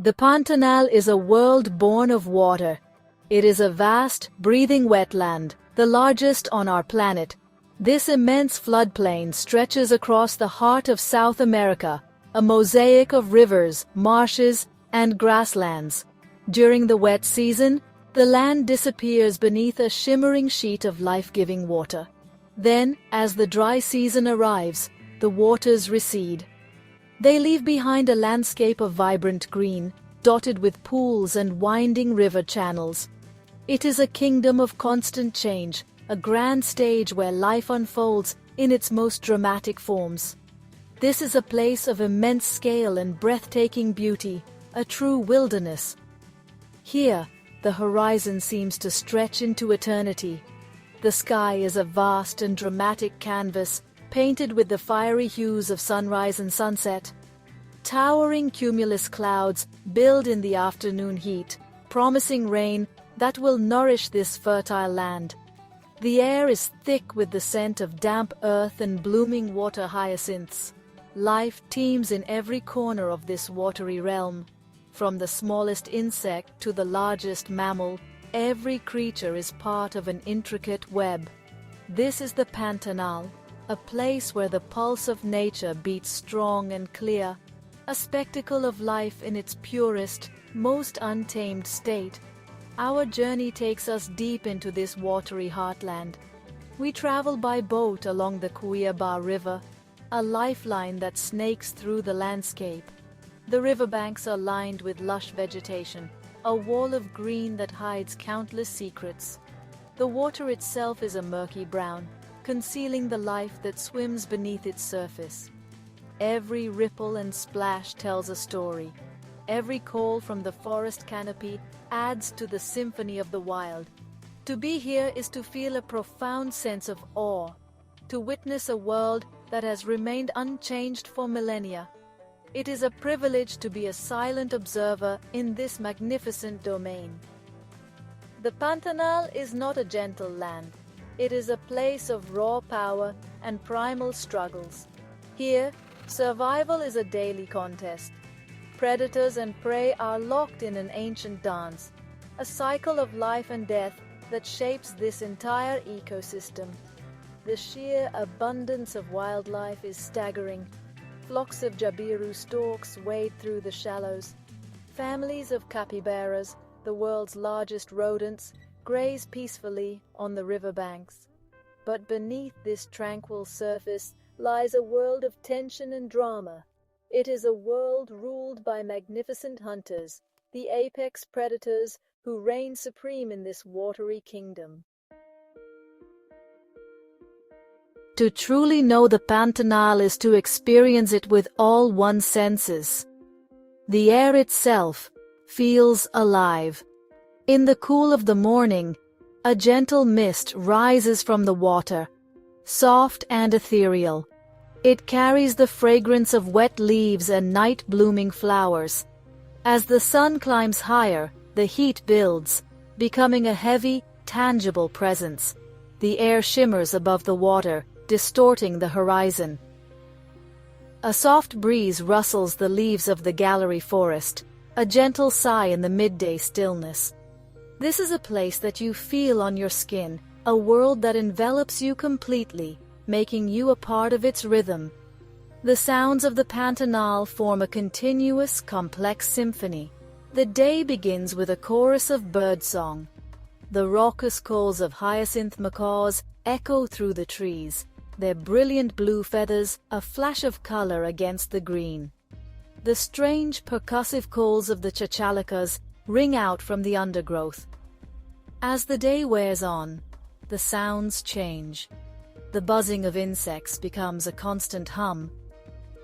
The Pantanal is a world born of water. It is a vast, breathing wetland, the largest on our planet. This immense floodplain stretches across the heart of South America, a mosaic of rivers, marshes, and grasslands. During the wet season, the land disappears beneath a shimmering sheet of life-giving water. Then, as the dry season arrives, the waters recede. They leave behind a landscape of vibrant green, dotted with pools and winding river channels. It is a kingdom of constant change, a grand stage where life unfolds in its most dramatic forms. This is a place of immense scale and breathtaking beauty, a true wilderness. Here, the horizon seems to stretch into eternity. The sky is a vast and dramatic canvas, painted with the fiery hues of sunrise and sunset. Towering cumulus clouds build in the afternoon heat, promising rain that will nourish this fertile land. The air is thick with the scent of damp earth and blooming water hyacinths. Life teems in every corner of this watery realm. From the smallest insect to the largest mammal, every creature is part of an intricate web. This is the Pantanal, a place where the pulse of nature beats strong and clear, a spectacle of life in its purest, most untamed state. Our journey takes us deep into this watery heartland. We travel by boat along the Capybaras River, a lifeline that snakes through the landscape. The riverbanks are lined with lush vegetation, a wall of green that hides countless secrets. The water itself is a murky brown, concealing the life that swims beneath its surface. Every ripple and splash tells a story. Every call from the forest canopy adds to the symphony of the wild. To be here is to feel a profound sense of awe, to witness a world that has remained unchanged for millennia. It is a privilege to be a silent observer in this magnificent domain. The Pantanal is not a gentle land. It is a place of raw power and primal struggles. Here, survival is a daily contest. Predators and prey are locked in an ancient dance, a cycle of life and death that shapes this entire ecosystem. The sheer abundance of wildlife is staggering. Flocks of jabiru storks wade through the shallows. Families of capybaras, the world's largest rodents, graze peacefully on the riverbanks. But beneath this tranquil surface lies a world of tension and drama. It is a world ruled by magnificent hunters, the apex predators who reign supreme in this watery kingdom. To truly know the Pantanal is to experience it with all one's senses. The air itself feels alive. In the cool of the morning, a gentle mist rises from the water, soft and ethereal. It carries the fragrance of wet leaves and night-blooming flowers. As the sun climbs higher, the heat builds, becoming a heavy, tangible presence. The air shimmers above the water, distorting the horizon. A soft breeze rustles the leaves of the gallery forest, a gentle sigh in the midday stillness. This is a place that you feel on your skin, a world that envelops you completely, making you a part of its rhythm. The sounds of the Pantanal form a continuous, complex symphony. The day begins with a chorus of birdsong. The raucous calls of hyacinth macaws echo through the trees, their brilliant blue feathers a flash of color against the green. The strange, percussive calls of the chachalakas ring out from the undergrowth. As the day wears on, the sounds change. The buzzing of insects becomes a constant hum.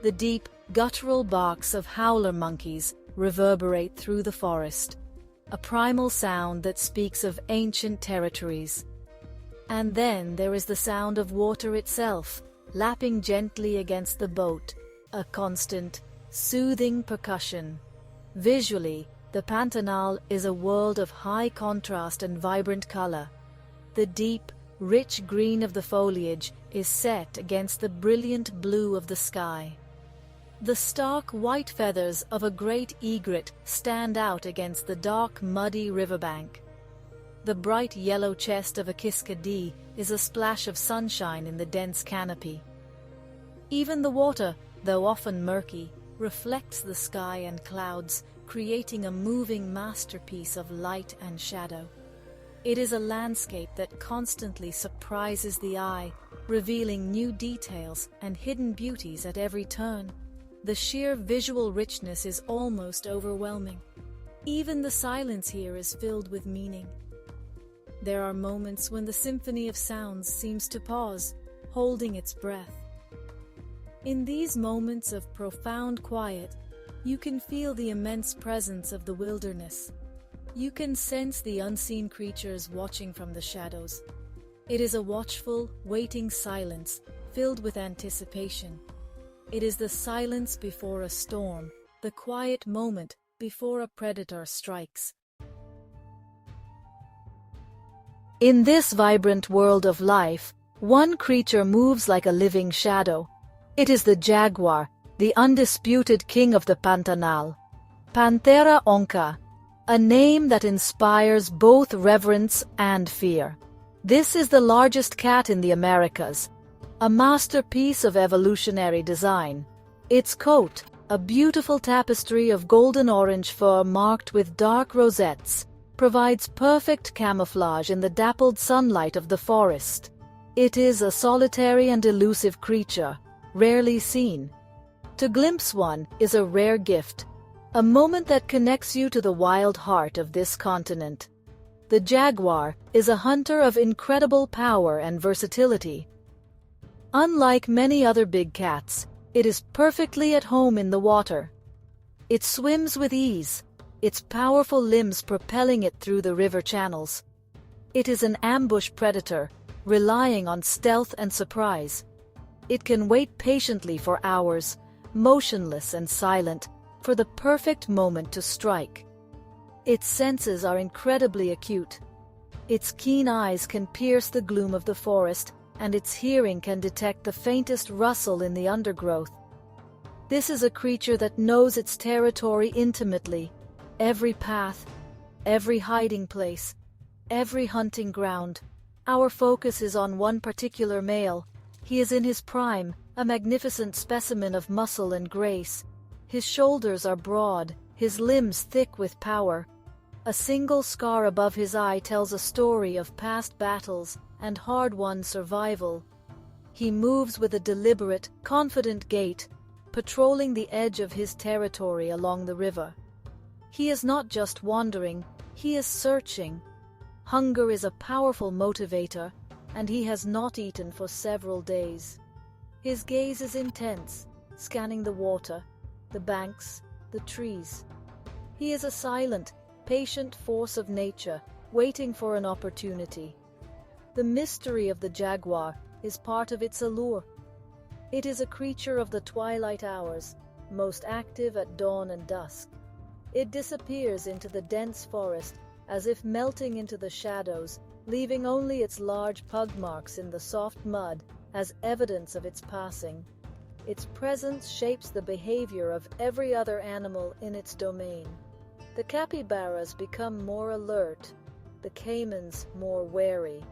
The deep, guttural barks of howler monkeys reverberate through the forest, a primal sound that speaks of ancient territories. And then there is the sound of water itself, lapping gently against the boat, a constant, soothing percussion. Visually, the Pantanal is a world of high contrast and vibrant color. The deep, rich green of the foliage is set against the brilliant blue of the sky. The stark white feathers of a great egret stand out against the dark, muddy riverbank. The bright yellow chest of a kiskadee is a splash of sunshine in the dense canopy. Even the water, though often murky, reflects the sky and clouds, creating a moving masterpiece of light and shadow. It is a landscape that constantly surprises the eye, revealing new details and hidden beauties at every turn. The sheer visual richness is almost overwhelming. Even the silence here is filled with meaning. There are moments when the symphony of sounds seems to pause, holding its breath. In these moments of profound quiet, you can feel the immense presence of the wilderness. You can sense the unseen creatures watching from the shadows. It is a watchful, waiting silence filled with anticipation. It is the silence before a storm, the quiet moment before a predator strikes. In this vibrant world of life, one creature moves like a living shadow. It is the jaguar, the undisputed king of the Pantanal. Panthera onca, a name that inspires both reverence and fear. This is the largest cat in the Americas, a masterpiece of evolutionary design. Its coat, a beautiful tapestry of golden-orange fur marked with dark rosettes, provides perfect camouflage in the dappled sunlight of the forest. It is a solitary and elusive creature, rarely seen. To glimpse one is a rare gift, a moment that connects you to the wild heart of this continent. The jaguar is a hunter of incredible power and versatility. Unlike many other big cats, it is perfectly at home in the water. It swims with ease, its powerful limbs propelling it through the river channels. It is an ambush predator, relying on stealth and surprise. It can wait patiently for hours, motionless and silent, for the perfect moment to strike. Its senses are incredibly acute. Its keen eyes can pierce the gloom of the forest, and its hearing can detect the faintest rustle in the undergrowth. This is a creature that knows its territory intimately. Every path, every hiding place, every hunting ground. Our focus is on one particular male. He is in his prime, a magnificent specimen of muscle and grace. His shoulders are broad, his limbs thick with power. A single scar above his eye tells a story of past battles and hard-won survival. He moves with a deliberate, confident gait, patrolling the edge of his territory along the river. He is not just wandering, he is searching. Hunger is a powerful motivator, and he has not eaten for several days. His gaze is intense, scanning the water, the banks, the trees. He is a silent, patient force of nature, waiting for an opportunity. The mystery of the jaguar is part of its allure. It is a creature of the twilight hours, most active at dawn and dusk. It disappears into the dense forest as if melting into the shadows, leaving only its large pug marks in the soft mud as evidence of its passing. Its presence shapes the behavior of every other animal in its domain. The capybaras become more alert, the caimans more wary.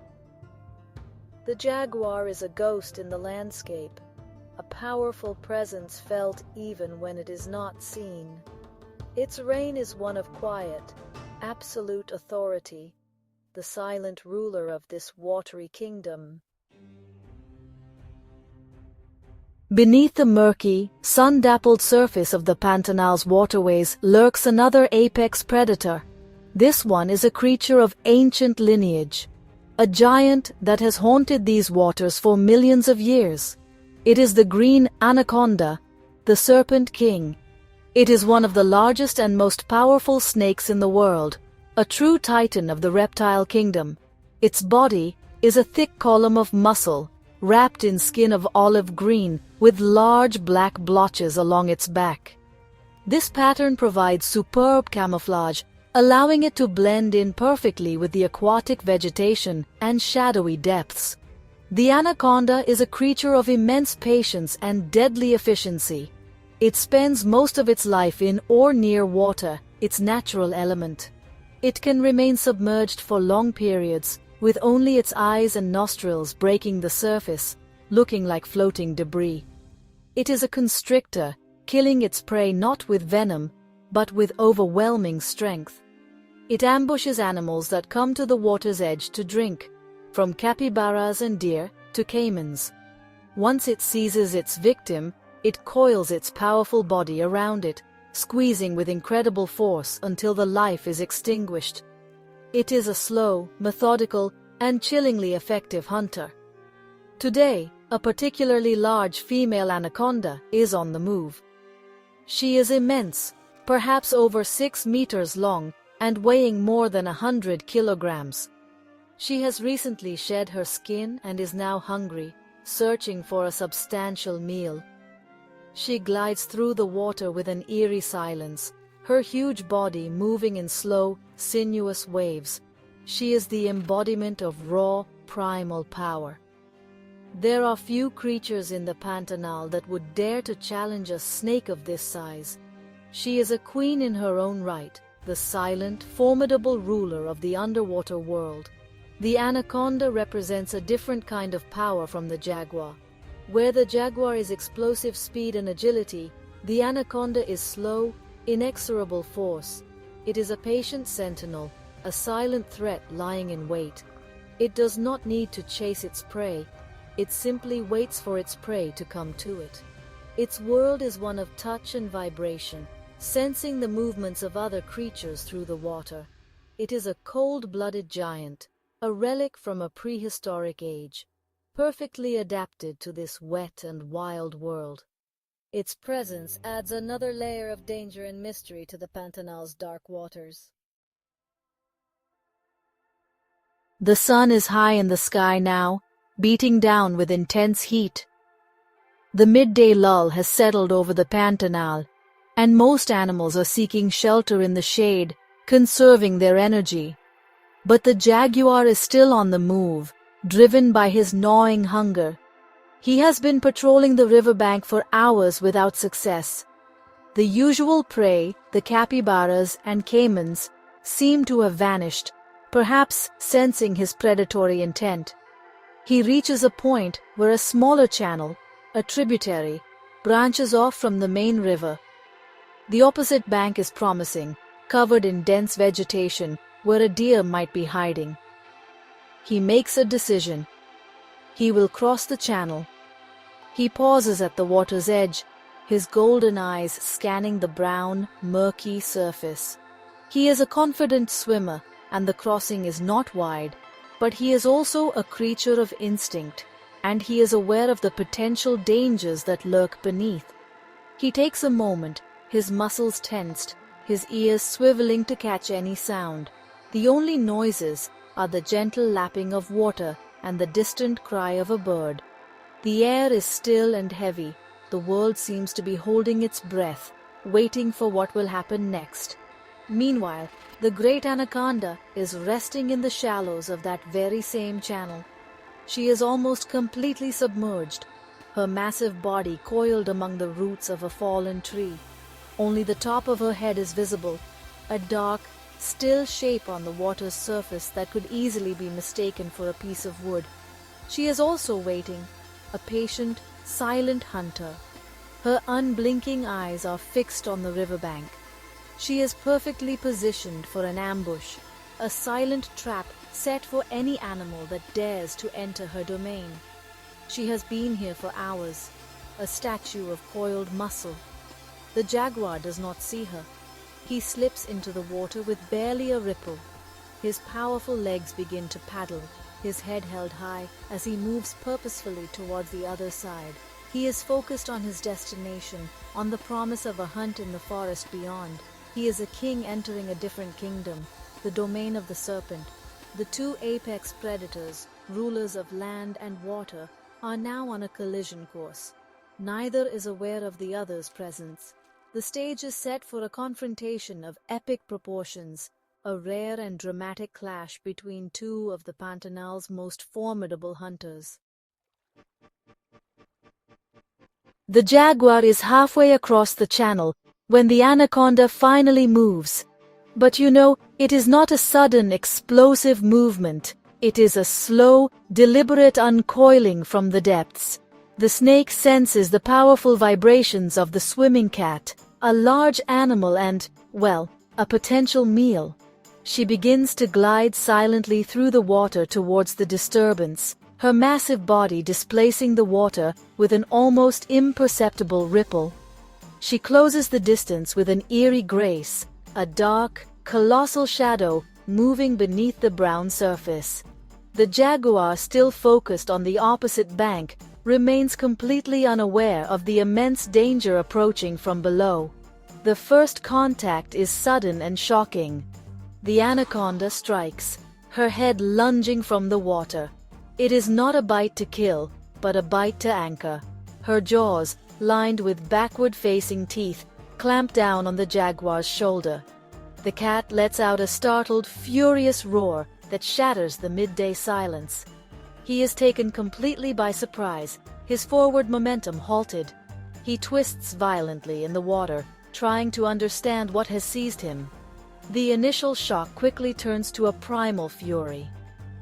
The jaguar is a ghost in the landscape, a powerful presence felt even when it is not seen. Its reign is one of quiet, absolute authority, the silent ruler of this watery kingdom. Beneath the murky, sun-dappled surface of the Pantanal's waterways lurks another apex predator. This one is a creature of ancient lineage, a giant that has haunted these waters for millions of years. It is the green anaconda, the serpent king. It is one of the largest and most powerful snakes in the world, a true titan of the reptile kingdom. Its body is a thick column of muscle, wrapped in skin of olive green, with large black blotches along its back. This pattern provides superb camouflage, allowing it to blend in perfectly with the aquatic vegetation and shadowy depths. The anaconda is a creature of immense patience and deadly efficiency. It spends most of its life in or near water, its natural element. It can remain submerged for long periods, with only its eyes and nostrils breaking the surface, looking like floating debris. It is a constrictor, killing its prey not with venom, but with overwhelming strength. It ambushes animals that come to the water's edge to drink, from capybaras and deer to caimans. Once it seizes its victim, it coils its powerful body around it, squeezing with incredible force until the life is extinguished. It is a slow, methodical, and chillingly effective hunter. Today, a particularly large female anaconda is on the move. She is immense, perhaps over 6 meters long and weighing more than 100 kilograms. She has recently shed her skin and is now hungry, searching for a substantial meal. She glides through the water with an eerie silence, her huge body moving in slow, sinuous waves. She is the embodiment of raw, primal power. There are few creatures in the Pantanal that would dare to challenge a snake of this size. She is a queen in her own right, the silent, formidable ruler of the underwater world. The anaconda represents a different kind of power from the jaguar. Where the jaguar is explosive speed and agility, the anaconda is slow, inexorable force. It is a patient sentinel, a silent threat lying in wait. It does not need to chase its prey. It simply waits for its prey to come to it. Its world is one of touch and vibration, sensing the movements of other creatures through the water. It is a cold-blooded giant, a relic from a prehistoric age, perfectly adapted to this wet and wild world. Its presence adds another layer of danger and mystery to the Pantanal's dark waters. The sun is high in the sky now, beating down with intense heat. The midday lull has settled over the Pantanal, and most animals are seeking shelter in the shade, conserving their energy. But the jaguar is still on the move, driven by his gnawing hunger. He has been patrolling the riverbank for hours without success. The usual prey, the capybaras and caimans, seem to have vanished, perhaps sensing his predatory intent. He reaches a point where a smaller channel, a tributary, branches off from the main river. The opposite bank is promising, covered in dense vegetation where a deer might be hiding. He makes a decision. He will cross the channel. He pauses at the water's edge, his golden eyes scanning the brown, murky surface. He is a confident swimmer, and the crossing is not wide, but he is also a creature of instinct, and he is aware of the potential dangers that lurk beneath. He takes a moment, his muscles tensed, his ears swiveling to catch any sound. The only noises are the gentle lapping of water and the distant cry of a bird. The air is still and heavy. The world seems to be holding its breath, waiting for what will happen next. Meanwhile, the great anaconda is resting in the shallows of that very same channel. She is almost completely submerged, her massive body coiled among the roots of a fallen tree. Only the top of her head is visible, a dark, still shape on the water's surface that could easily be mistaken for a piece of wood. She is also waiting, a patient, silent hunter. Her unblinking eyes are fixed on the riverbank. She is perfectly positioned for an ambush, a silent trap set for any animal that dares to enter her domain. She has been here for hours, a statue of coiled muscle. The jaguar does not see her. He slips into the water with barely a ripple. His powerful legs begin to paddle, his head held high as he moves purposefully towards the other side. He is focused on his destination, on the promise of a hunt in the forest beyond. He is a king entering a different kingdom, the domain of the serpent. The two apex predators, rulers of land and water, are now on a collision course. Neither is aware of the other's presence. The stage is set for a confrontation of epic proportions, a rare and dramatic clash between two of the Pantanal's most formidable hunters. The jaguar is halfway across the channel when the anaconda finally moves. But it is not a sudden, explosive movement. It is a slow, deliberate uncoiling from the depths. The snake senses the powerful vibrations of the swimming cat, a large animal and, well, a potential meal. She begins to glide silently through the water towards the disturbance, her massive body displacing the water with an almost imperceptible ripple. She closes the distance with an eerie grace, a dark, colossal shadow moving beneath the brown surface. The jaguar, still focused on the opposite bank, remains completely unaware of the immense danger approaching from below. The first contact is sudden and shocking. The anaconda strikes, her head lunging from the water. It is not a bite to kill, but a bite to anchor. Her jaws, lined with backward-facing teeth, clamp down on the jaguar's shoulder. The cat lets out a startled, furious roar that shatters the midday silence. He is taken completely by surprise, his forward momentum halted. He twists violently in the water, trying to understand what has seized him. The initial shock quickly turns to a primal fury.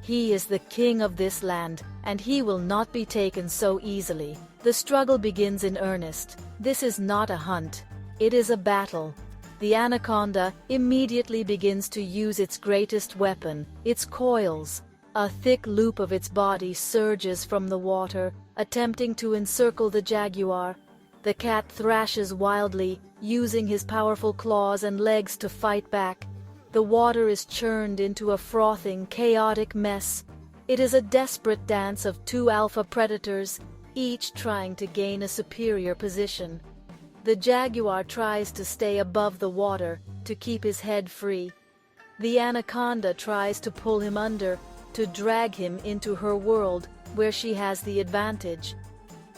He is the king of this land, and he will not be taken so easily. The struggle begins in earnest. This is not a hunt. It is a battle. The anaconda immediately begins to use its greatest weapon, its coils. A thick loop of its body surges from the water, attempting to encircle the jaguar. The cat thrashes wildly, using his powerful claws and legs to fight back. The water is churned into a frothing, chaotic mess. It is a desperate dance of two alpha predators, each trying to gain a superior position. The jaguar tries to stay above the water, to keep his head free. The anaconda tries to pull him under, to drag him into her world, where she has the advantage.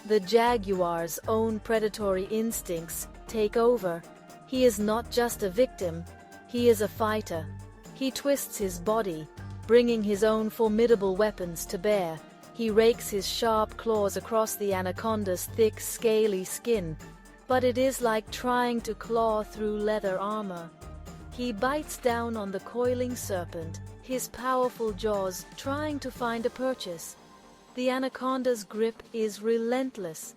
The jaguar's own predatory instincts take over. He is not just a victim, he is a fighter. He twists his body, bringing his own formidable weapons to bear. He rakes his sharp claws across the anaconda's thick, scaly skin, but it is like trying to claw through leather armor. He bites down on the coiling serpent, his powerful jaws trying to find a purchase. The anaconda's grip is relentless.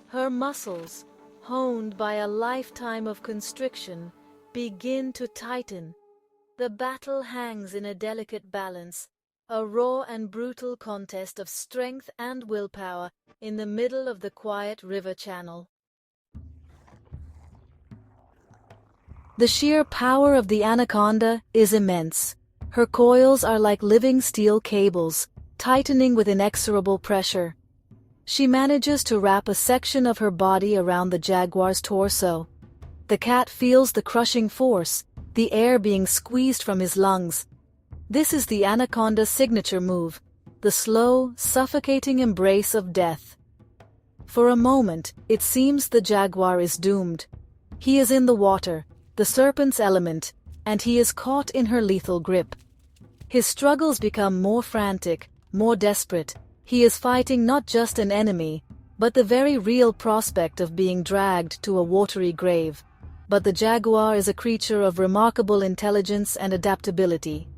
Her muscles, honed by a lifetime of constriction, begin to tighten. The battle hangs in a delicate balance, a raw and brutal contest of strength and willpower in the middle of the quiet river channel. The sheer power of the anaconda is immense. Her coils are like living steel cables, tightening with inexorable pressure. She manages to wrap a section of her body around the jaguar's torso. The cat feels the crushing force, the air being squeezed from his lungs. This is the anaconda's signature move, the slow, suffocating embrace of death. For a moment, it seems the jaguar is doomed. He is in the water, the serpent's element, and he is caught in her lethal grip. His struggles become more frantic, more desperate. He is fighting not just an enemy, but the very real prospect of being dragged to a watery grave. But the jaguar is a creature of remarkable intelligence and adaptability.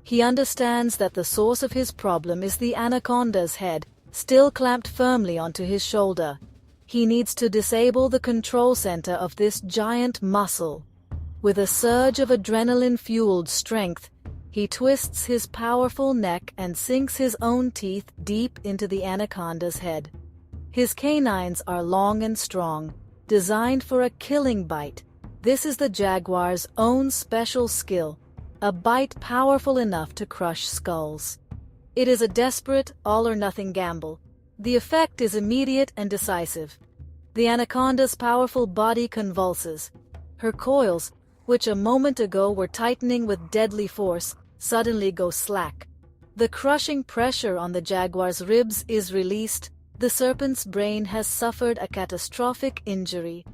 He understands that the source of his problem is the anaconda's head, still clamped firmly onto his shoulder. He needs to disable the control center of this giant muscle. With a surge of adrenaline-fueled strength, he twists his powerful neck and sinks his own teeth deep into the anaconda's head. His canines are long and strong, designed for a killing bite. This is the jaguar's own special skill, a bite powerful enough to crush skulls. It is a desperate, all-or-nothing gamble. The effect is immediate and decisive. The anaconda's powerful body convulses. Her coils, which a moment ago were tightening with deadly force, suddenly go slack. The crushing pressure on the jaguar's ribs is released. The serpent's brain has suffered a catastrophic injury.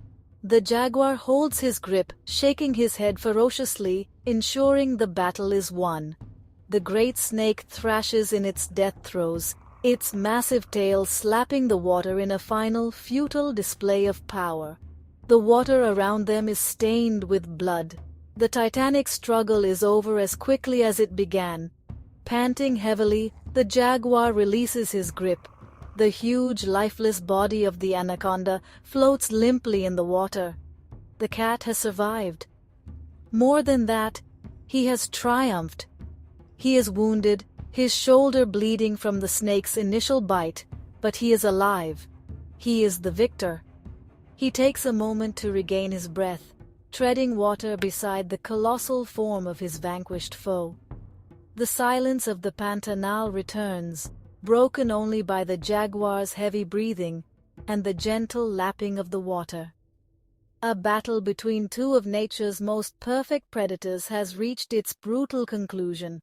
The jaguar holds his grip, shaking his head ferociously, ensuring the battle is won. The great snake thrashes in its death throes, its massive tail slapping the water in a final, futile display of power. The water around them is stained with blood. The titanic struggle is over as quickly as it began. Panting heavily, the jaguar releases his grip. The huge, lifeless body of the anaconda floats limply in the water. The cat has survived. More than that, he has triumphed. He is wounded, his shoulder bleeding from the snake's initial bite, but he is alive. He is the victor. He takes a moment to regain his breath, treading water beside the colossal form of his vanquished foe. The silence of the Pantanal returns, broken only by the jaguar's heavy breathing and the gentle lapping of the water. A battle between two of nature's most perfect predators has reached its brutal conclusion.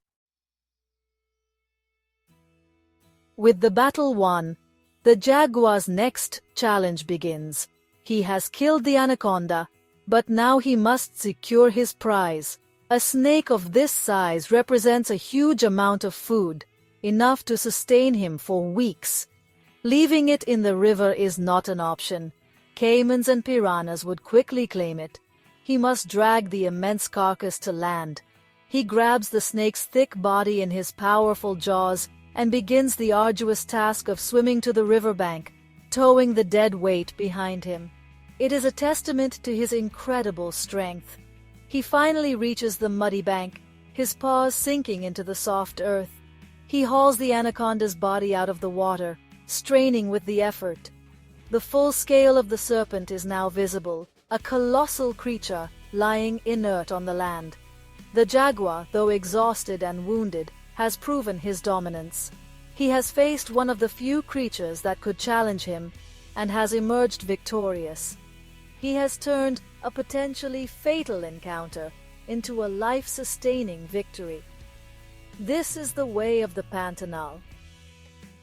With the battle won, the jaguar's next challenge begins. He has killed the anaconda, but now he must secure his prize. A snake of this size represents a huge amount of food, enough to sustain him for weeks. Leaving it in the river is not an option. Caimans and piranhas would quickly claim it. He must drag the immense carcass to land. He grabs the snake's thick body in his powerful jaws and begins the arduous task of swimming to the riverbank, towing the dead weight behind him. It is a testament to his incredible strength. He finally reaches the muddy bank, his paws sinking into the soft earth. He hauls the anaconda's body out of the water, straining with the effort. The full scale of the serpent is now visible, a colossal creature lying inert on the land. The jaguar, though exhausted and wounded, has proven his dominance. He has faced one of the few creatures that could challenge him, and has emerged victorious. He has turned a potentially fatal encounter into a life-sustaining victory. This is the way of the Pantanal.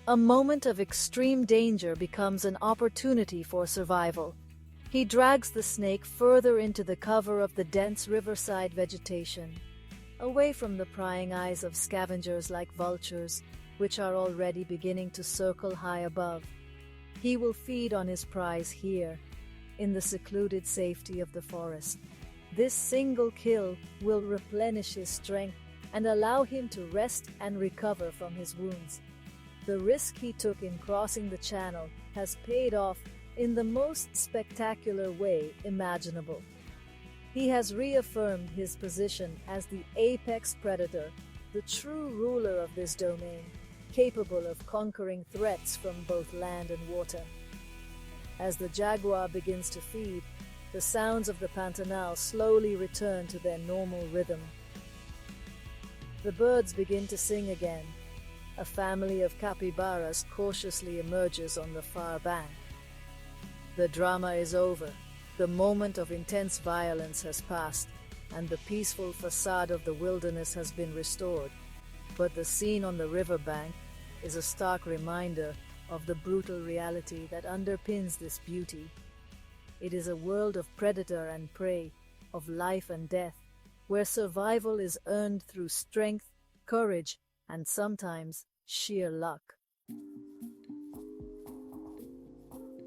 A moment of extreme danger becomes an opportunity for survival. He drags the snake further into the cover of the dense riverside vegetation, away from the prying eyes of scavengers like vultures, which are already beginning to circle high above. He will feed on his prize here, in the secluded safety of the forest. This single kill will replenish his strength and allow him to rest and recover from his wounds. The risk he took in crossing the channel has paid off in the most spectacular way imaginable. He has reaffirmed his position as the apex predator, the true ruler of this domain, capable of conquering threats from both land and water. As the jaguar begins to feed, the sounds of the Pantanal slowly return to their normal rhythm. The birds begin to sing again. A family of capybaras cautiously emerges on the far bank. The drama is over. The moment of intense violence has passed, and the peaceful facade of the wilderness has been restored. But the scene on the riverbank is a stark reminder of the brutal reality that underpins this beauty. It is a world of predator and prey, of life and death, where survival is earned through strength, courage, and sometimes sheer luck.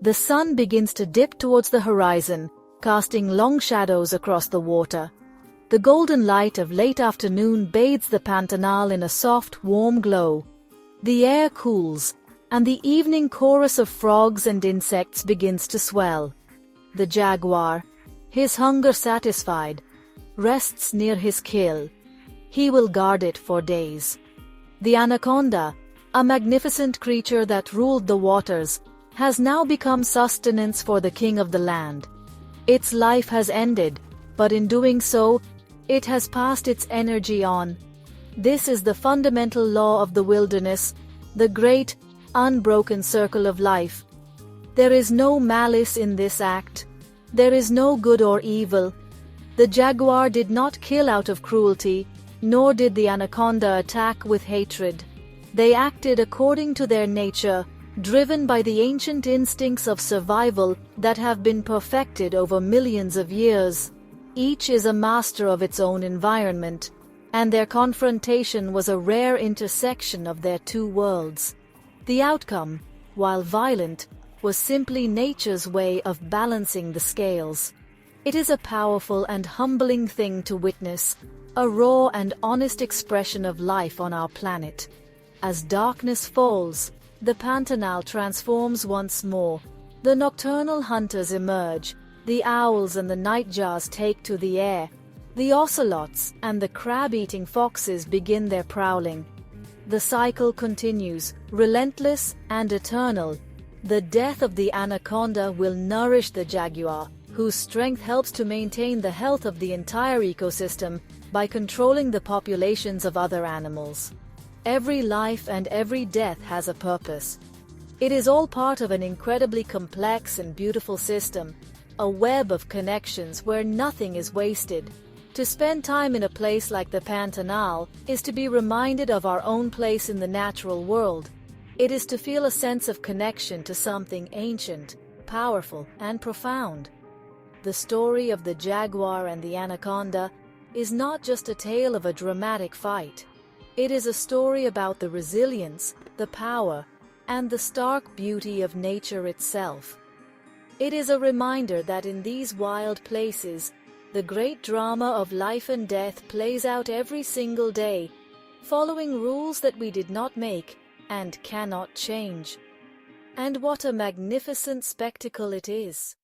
The sun begins to dip towards the horizon, casting long shadows across the water. The golden light of late afternoon bathes the Pantanal in a soft, warm glow. The air cools, and the evening chorus of frogs and insects begins to swell. The jaguar, his hunger satisfied, rests near his kill. He will guard it for days. The anaconda, a magnificent creature that ruled the waters, has now become sustenance for the king of the land. Its life has ended, but in doing so, it has passed its energy on. This is the fundamental law of the wilderness, the great, unbroken circle of life. There is no malice in this act. There is no good or evil. The jaguar did not kill out of cruelty, nor did the anaconda attack with hatred. They acted according to their nature, driven by the ancient instincts of survival that have been perfected over millions of years. Each is a master of its own environment, and their confrontation was a rare intersection of their two worlds. The outcome, while violent, was simply nature's way of balancing the scales. It is a powerful and humbling thing to witness, a raw and honest expression of life on our planet. As darkness falls, the Pantanal transforms once more. The nocturnal hunters emerge, the owls and the nightjars take to the air, the ocelots and the crab-eating foxes begin their prowling. The cycle continues, relentless and eternal. The death of the anaconda will nourish the jaguar, whose strength helps to maintain the health of the entire ecosystem by controlling the populations of other animals. Every life and every death has a purpose. It is all part of an incredibly complex and beautiful system, a web of connections where nothing is wasted. To spend time in a place like the Pantanal is to be reminded of our own place in the natural world. It is to feel a sense of connection to something ancient, powerful, and profound. The story of the jaguar and the anaconda is not just a tale of a dramatic fight. It is a story about the resilience, the power, and the stark beauty of nature itself. It is a reminder that in these wild places, the great drama of life and death plays out every single day, following rules that we did not make and cannot change. And what a magnificent spectacle it is!